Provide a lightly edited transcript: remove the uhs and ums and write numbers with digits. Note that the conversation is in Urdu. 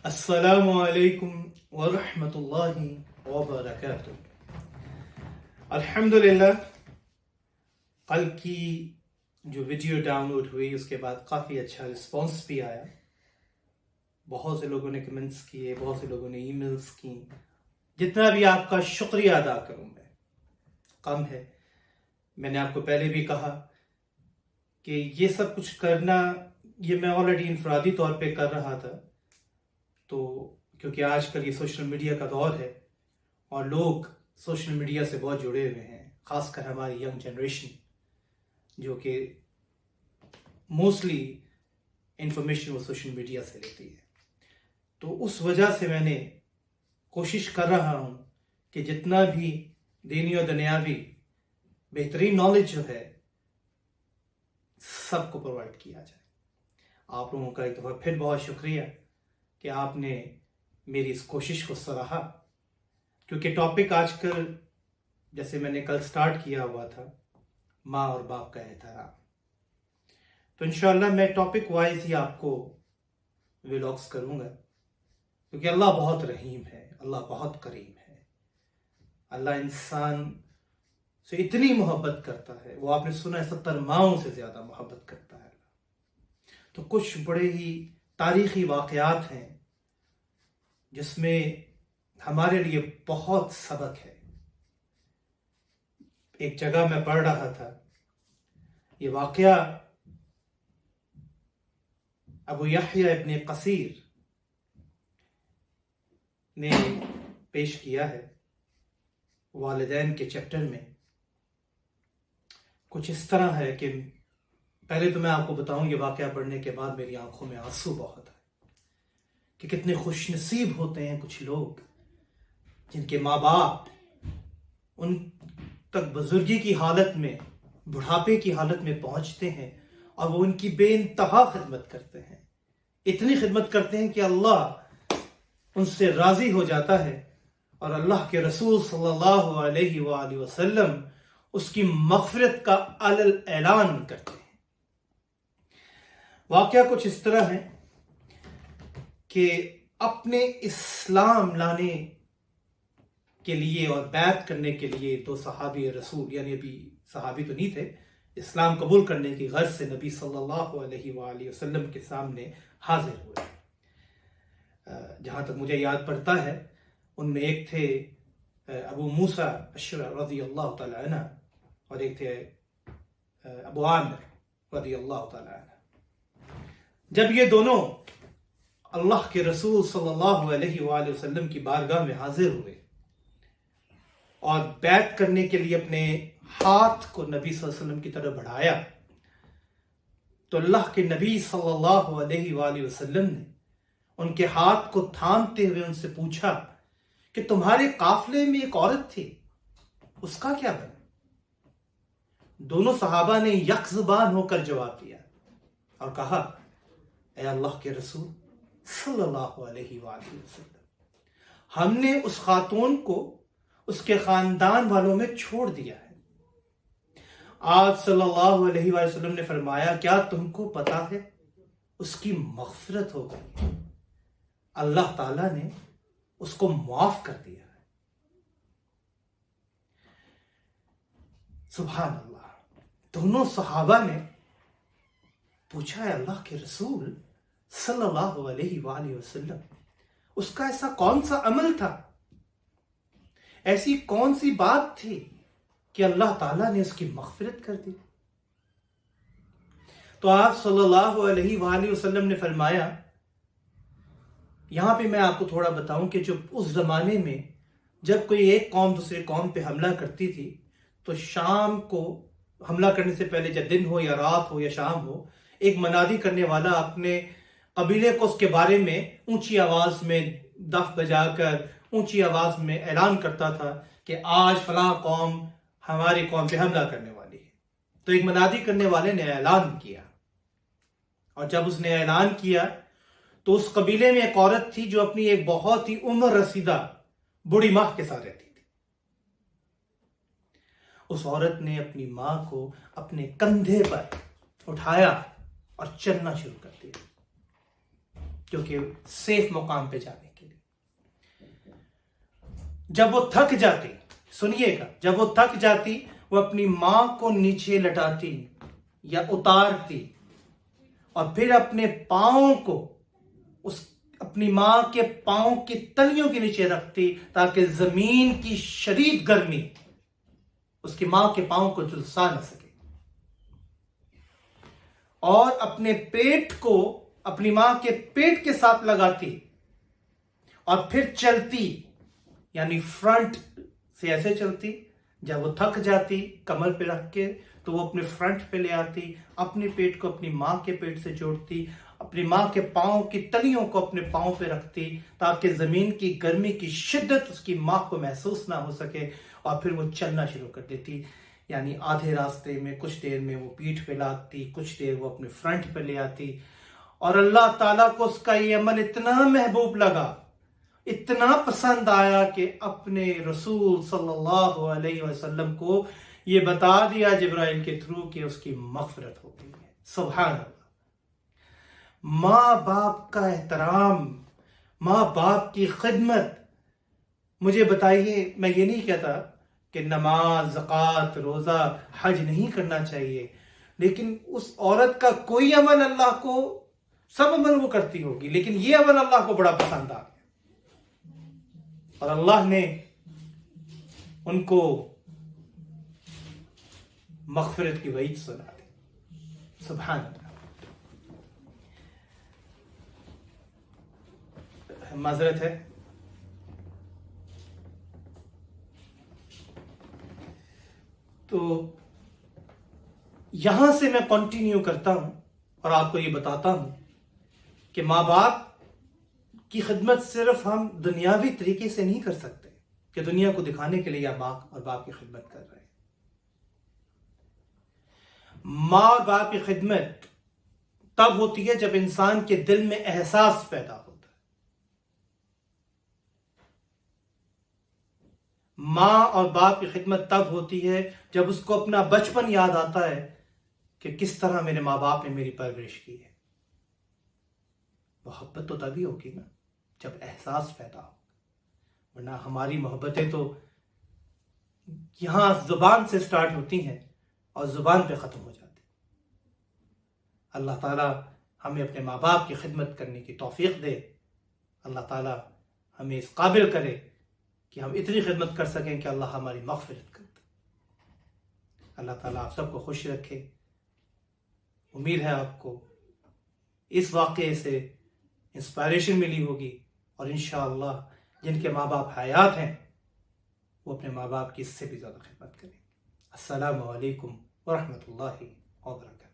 السلام علیکم ورحمۃ اللہ وبرکاتہ۔ الحمدللہ کل کی جو ویڈیو ڈاؤن لوڈ ہوئی اس کے بعد کافی اچھا رسپانس بھی آیا۔ بہت سے لوگوں نے کمنٹس کیے، بہت سے لوگوں نے ای میلز کی۔ جتنا بھی آپ کا شکریہ ادا کروں میں کم ہے۔ میں نے آپ کو پہلے بھی کہا کہ یہ سب کچھ کرنا یہ میں آلریڈی انفرادی طور پہ کر رہا تھا، تو کیونکہ آج کل یہ سوشل میڈیا کا دور ہے اور لوگ سوشل میڈیا سے بہت جڑے ہوئے ہیں، خاص کر ہماری ینگ جنریشن جو کہ موسٹلی انفارمیشن وہ سوشل میڈیا سے لیتی ہے۔ تو اس وجہ سے میں نے کوشش کر رہا ہوں کہ جتنا بھی دینی و دنیاوی بہترین نالج جو ہے سب کو پرووائڈ کیا جائے۔ آپ لوگوں کا ایک دفعہ پھر بہت شکریہ کہ آپ نے میری اس کوشش کو سراہا، کیونکہ ٹاپک آج کل جیسے میں نے کل سٹارٹ کیا ہوا تھا ماں اور باپ کا احترام، تو انشاءاللہ میں ٹاپک وائز ہی آپ کو ویلاگز کروں گا، کیونکہ اللہ بہت رحیم ہے، اللہ بہت کریم ہے۔ اللہ انسان سے اتنی محبت کرتا ہے، وہ آپ نے سنا ہے 70 ماؤں سے زیادہ محبت کرتا ہے۔ تو کچھ بڑے ہی تاریخی واقعات ہیں جس میں ہمارے لیے بہت سبق ہے۔ ایک جگہ میں پڑھ رہا تھا، یہ واقعہ ابو یحییٰ ابن قصیر نے پیش کیا ہے والدین کے چیپٹر میں۔ کچھ اس طرح ہے کہ پہلے تو میں آپ کو بتاؤں یہ واقعہ پڑھنے کے بعد میری آنکھوں میں آنسو بہت ہے کہ کتنے خوش نصیب ہوتے ہیں کچھ لوگ جن کے ماں باپ ان تک بزرگی کی حالت میں، بڑھاپے کی حالت میں پہنچتے ہیں اور وہ ان کی بے انتہا خدمت کرتے ہیں، اتنی خدمت کرتے ہیں کہ اللہ ان سے راضی ہو جاتا ہے اور اللہ کے رسول صلی اللہ علیہ وآلہ وسلم اس کی مغفرت کا اعلان کرتے ہیں۔ واقعہ کچھ اس طرح ہے کہ اپنے اسلام لانے کے لیے اور بیعت کرنے کے لیے تو صحابی رسول، یعنی ابھی صحابی تو نہیں تھے، اسلام قبول کرنے کی غرض سے نبی صلی اللہ علیہ وآلہ وسلم کے سامنے حاضر ہوئے۔ جہاں تک مجھے یاد پڑتا ہے ان میں ایک تھے ابو موسیٰ اشعری رضی اللہ تعالی عنہ اور ایک تھے ابو عامر رضی اللہ تعالی عنہ۔ جب یہ دونوں اللہ کے رسول صلی اللہ علیہ وآلہ وسلم کی بارگاہ میں حاضر ہوئے اور بیعت کرنے کے لیے اپنے ہاتھ کو نبی صلی اللہ علیہ وسلم کی طرف بڑھایا، تو اللہ کے نبی صلی اللہ علیہ وآلہ وسلم نے ان کے ہاتھ کو تھامتے ہوئے ان سے پوچھا کہ تمہارے قافلے میں ایک عورت تھی، اس کا کیا بنا؟ دونوں صحابہ نے یک زبان ہو کر جواب دیا اور کہا، اے اللہ کے رسول صلی اللہ علیہ وآلہ وسلم، ہم نے اس خاتون کو اس کے خاندان والوں میں چھوڑ دیا ہے۔ آپ صلی اللہ علیہ وآلہ وسلم نے فرمایا، کیا تم کو پتا ہے اس کی مغفرت ہو گئی، اللہ تعالیٰ نے اس کو معاف کر دیا ہے۔ سبحان اللہ۔ دونوں صحابہ نے پوچھا، ہے اللہ کے رسول صلی اللہ علیہ وآلہ وسلم، اس کا ایسا کون سا عمل تھا، ایسی کون سی بات تھی کہ اللہ تعالیٰ نے اس کی مغفرت کر دی؟ تو آپ صلی اللہ علیہ وآلہ وسلم نے فرمایا، یہاں پہ میں آپ کو تھوڑا بتاؤں کہ جو اس زمانے میں جب کوئی ایک قوم دوسرے قوم پہ حملہ کرتی تھی تو شام کو حملہ کرنے سے پہلے، جب دن ہو یا رات ہو یا شام ہو، ایک منادی کرنے والا اپنے قبیلے کو اس کے بارے میں اونچی آواز میں دف بجا کر اونچی آواز میں اعلان کرتا تھا کہ آج فلاں قوم ہماری قوم پہ حملہ کرنے والی ہے۔ تو ایک منادی کرنے والے نے اعلان کیا، اور جب اس نے اعلان کیا تو اس قبیلے میں ایک عورت تھی جو اپنی ایک بہت ہی عمر رسیدہ بوڑھی ماں کے ساتھ رہتی تھی۔ اس عورت نے اپنی ماں کو اپنے کندھے پر اٹھایا اور چلنا شروع کر دیا۔ کیونکہ سیف مقام پہ جانے کے لیے. جب وہ تھک جاتی، سنیے گا، جب وہ تھک جاتی وہ اپنی ماں کو نیچے لٹاتی یا اتارتی اور پھر اپنے پاؤں کو اپنی ماں کے پاؤں کی تلیوں کے نیچے رکھتی تاکہ زمین کی شدید گرمی اس کی ماں کے پاؤں کو جھلسا نہ سکے، اور اپنے پیٹ کو اپنی ماں کے پیٹ کے ساتھ لگاتی اور پھر چلتی، یعنی فرنٹ سے ایسے چلتی. جب وہ تھک جاتی کمر پہ رکھ کے تو وہ اپنے فرنٹ پہ لے آتی، اپنے پیٹ کو اپنی ماں کے پیٹ سے جوڑتی، اپنی ماں کے پاؤں کی تلیوں کو اپنے پاؤں پہ رکھتی تاکہ زمین کی گرمی کی شدت اس کی ماں کو محسوس نہ ہو سکے، اور پھر وہ چلنا شروع کر دیتی. یعنی آدھے راستے میں کچھ دیر میں وہ پیٹھ پہ لاتی، کچھ دیر وہ اپنے فرنٹ پہ لے آتی. اور اللہ تعالیٰ کو اس کا یہ عمل اتنا محبوب لگا، اتنا پسند آیا کہ اپنے رسول صلی اللہ علیہ وسلم کو یہ بتا دیا جبرائیل کے تھرو کہ اس کی مغفرت ہو گئی ہے. سبحان اللہ. ماں باپ کا احترام، ماں باپ کی خدمت. مجھے بتائیے، میں یہ نہیں کہتا کہ نماز، زکوٰۃ، روزہ، حج نہیں کرنا چاہیے، لیکن اس عورت کا کوئی عمل اللہ کو، سب عمل وہ کرتی ہوگی لیکن یہ عمل اللہ کو بڑا پسند آ گیا اور اللہ نے ان کو مغفرت کی وعید سنا دی. سبحان اللہ. معذرت ہے. تو یہاں سے میں کنٹینیو کرتا ہوں اور آپ کو یہ بتاتا ہوں کہ ماں باپ کی خدمت صرف ہم دنیاوی طریقے سے نہیں کر سکتے کہ دنیا کو دکھانے کے لیے آپ ماں اور باپ کی خدمت کر رہے ہیں. ماں اور باپ کی خدمت تب ہوتی ہے جب انسان کے دل میں احساس پیدا ہوتا ہے. ماں اور باپ کی خدمت تب ہوتی ہے جب اس کو اپنا بچپن یاد آتا ہے کہ کس طرح میرے ماں باپ نے میری پرورش کی ہے. محبت تو تبھی ہوگی نا جب احساس پیدا ہو، ورنہ ہماری محبتیں تو یہاں زبان سے سٹارٹ ہوتی ہیں اور زبان پہ ختم ہو جاتی. اللہ تعالیٰ ہمیں اپنے ماں باپ کی خدمت کرنے کی توفیق دے. اللہ تعالیٰ ہمیں اس قابل کرے کہ ہم اتنی خدمت کر سکیں کہ اللہ ہماری مغفرت کر دے. اللہ تعالیٰ آپ سب کو خوش رکھے. امید ہے آپ کو اس واقعے سے انسپائریشن ملی ہوگی، اور انشاءاللہ جن کے ماں باپ حیات ہیں وہ اپنے ماں باپ کی اس سے بھی زیادہ خدمت کریں. السلام علیکم ورحمۃ اللہ وبرکاتہ.